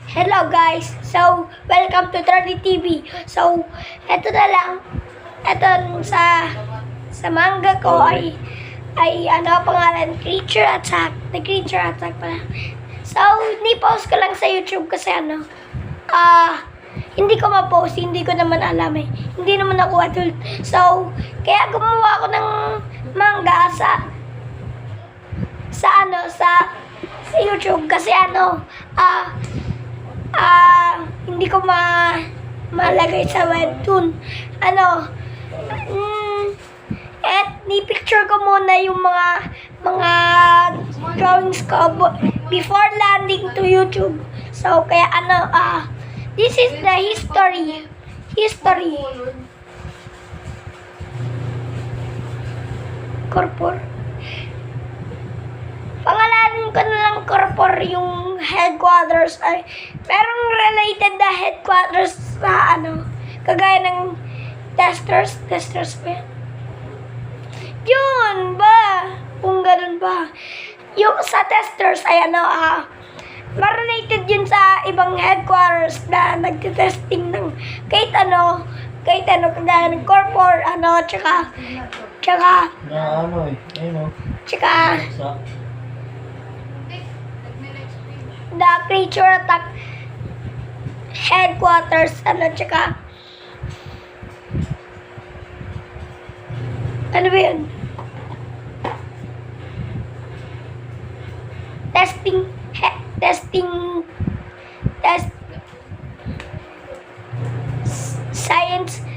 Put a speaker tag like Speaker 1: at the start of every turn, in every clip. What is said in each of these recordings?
Speaker 1: Hello guys! So, welcome to 30 TV. So, eto na lang. Eto sa manga ko ay ano pangalan? Creature Attack. The Creature Attack pala. So, ni-post ko lang sa YouTube kasi hindi ko ma-post. Hindi ko naman alam eh. Hindi naman ako adult. So, kaya gumawa ako ng manga sa YouTube kasi hindi ko malagay sa webtoon. Ni-picture ko muna yung mga drawings ko before landing to YouTube. So, kaya this is the history. Corpor. Pangalanan ko na lang Corpor yung headquarters ay merong related na headquarters sa kagaya ng testers ba yan? Yun ba? Kung ganun ba? Yung sa testers ay ma-related yun sa ibang headquarters na nagtitesting ng kahit ano kagaya ng Corpor, tsaka the Creature Attack headquarters, tsaka ano ba yun?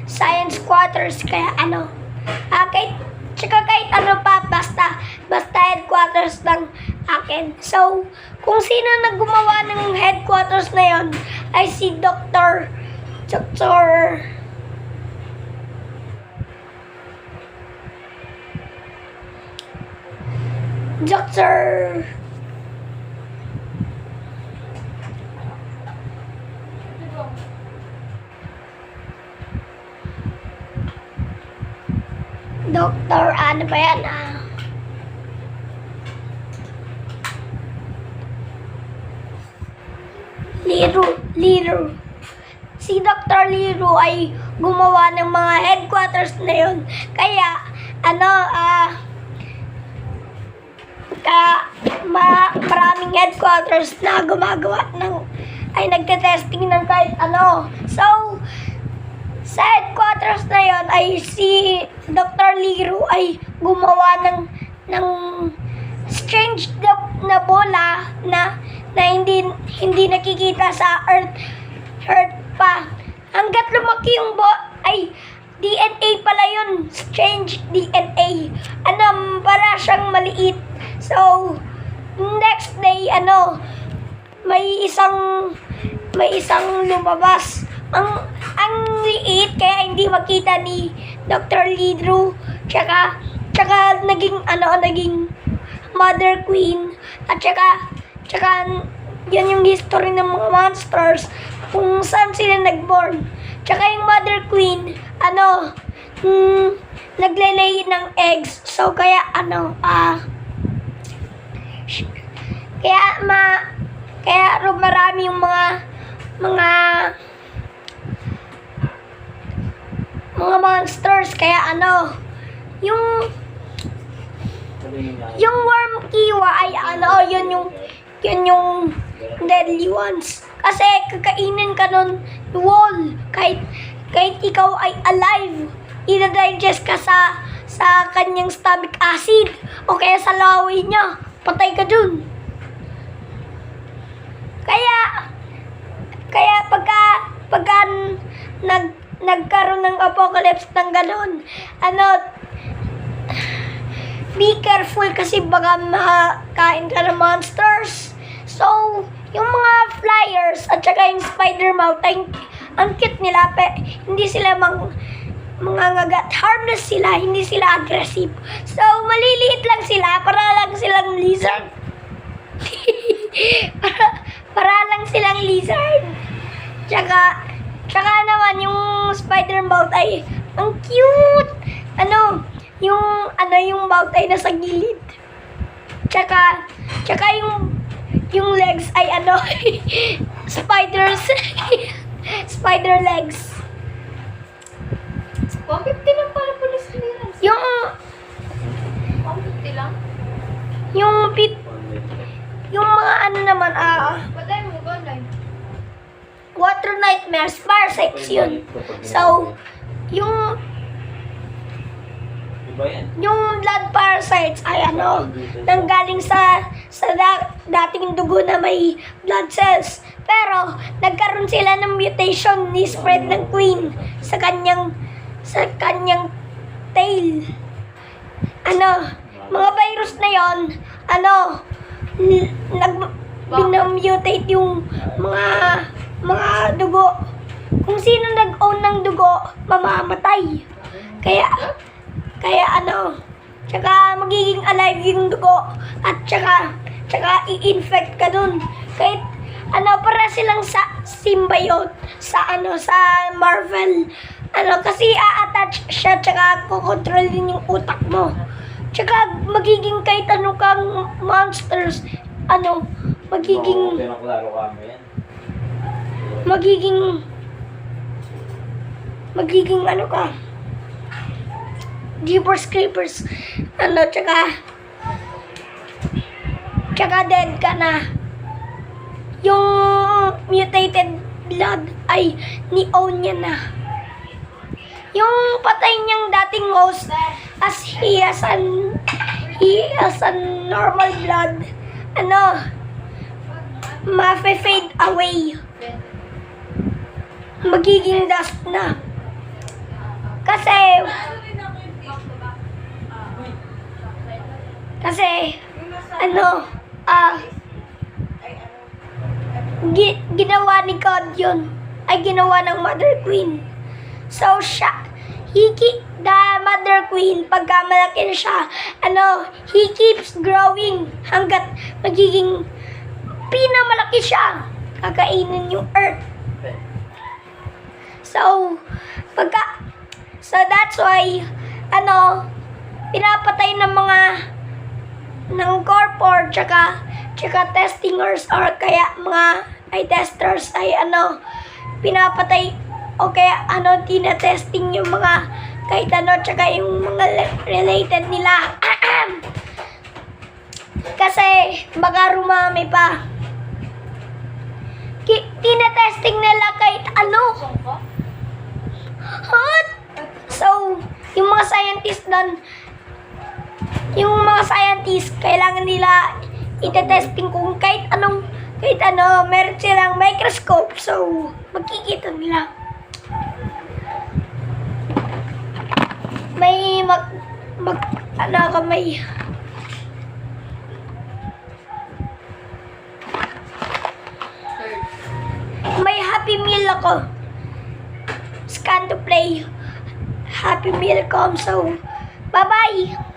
Speaker 1: Science quarters, kaya kahit ano pa, basta headquarters ng akin. So, kung sino naggumawa ng headquarters na yon ay si Dr. ano ba yan? Liru. Si Dr. Liru ay gumawa ng mga headquarters na yun. Kaya, maraming headquarters na gumagawa ay nagte-testing ng kahit ano. So, sa headquarters na yon ay si Dr. Liru ay gumawa ng strange na bola na hindi nakikita sa Earth pa. Hanggat lumaki yung ay DNA pala yun. Strange DNA. Para siyang maliit. So, next day, may isang lumabas. Ang liit, kaya hindi makita ni Dr. Liru. Tsaka naging Mother Queen. At tsaka yan yung history ng mga monsters. Kung saan sila nagborn. Tsaka yung Mother Queen, naglelay ng eggs. So, kaya marami yung mga monsters. Kaya yung worm kiwa ay yun yung deadly ones. Kasi kakainin ka nun wall. Kahit ikaw ay alive, ina-digest ka sa kanyang stomach acid o kaya sa laway niya, patay ka dun. Kaya pagka nagkaroon ng apocalypse ng ganon, be careful kasi baka makain ka ng monsters. So, yung mga flyers at saka yung spider mouth ay ang cute nila, hindi sila mangangagat. Harmless sila, hindi sila aggressive. So, maliliit lang sila, para lang silang lizard. para lang silang lizard. Tsaka naman yung spider mouth ay ang cute. Yung mouth ay nasa gilid. Tsaka yung legs ay spider spider legs.
Speaker 2: 150 lang pala police clearance.
Speaker 1: Yung
Speaker 2: 150 lang?
Speaker 1: yung mga ano naman,
Speaker 2: Patay mo, go online.
Speaker 1: Water Nightmares, Parsecs yun. So, yung
Speaker 3: Iba yan.
Speaker 1: blood parasites ay nanggaling sa dating dugo na may blood cells. Pero, nagkaroon sila ng mutation ni spread ng Queen sa kanyang tail. Mga virus na yon, binamutate yung mga dugo. Kung sino nag-own ng dugo, mamamatay. Kaya tsaka magiging alive yung dugo at tsaka i-infect ka dun. Kahit para silang sa symbiote sa Marvel. Kasi a-attach siya tsaka kukontrol din yung utak mo. Tsaka magiging kahit ano kang monsters, magiging
Speaker 3: Pinaklaro kami yan.
Speaker 1: magiging ka. Jeepers Creepers. Tsaka dead ka na. Yung mutated blood ay ni-own niya na. Yung patay niyang dating host, as he has a normal blood, ma-fade away. Magiging dust na. Kasi ginawa ni God yun. Ay ginawa ng Mother Queen. So, the Mother Queen, pagka malaki na siya, he keeps growing hanggat magiging pinamalaki siya. Kakainin yung earth. So, that's why, pinapatay ng corpor, tsaka testingers, or kaya mga testers ay pinapatay, o kaya tina-testing yung mga kahit tsaka yung mga related nila. Kasi baka rumami pa. Tina-testing nila kahit Hot! So, yung mga scientists kailangan nila ite-testing kung kahit meron silang microscope. So, makikita nila. May may Happy Meal ako. Scan to play. Happy Meal com. So, bye-bye.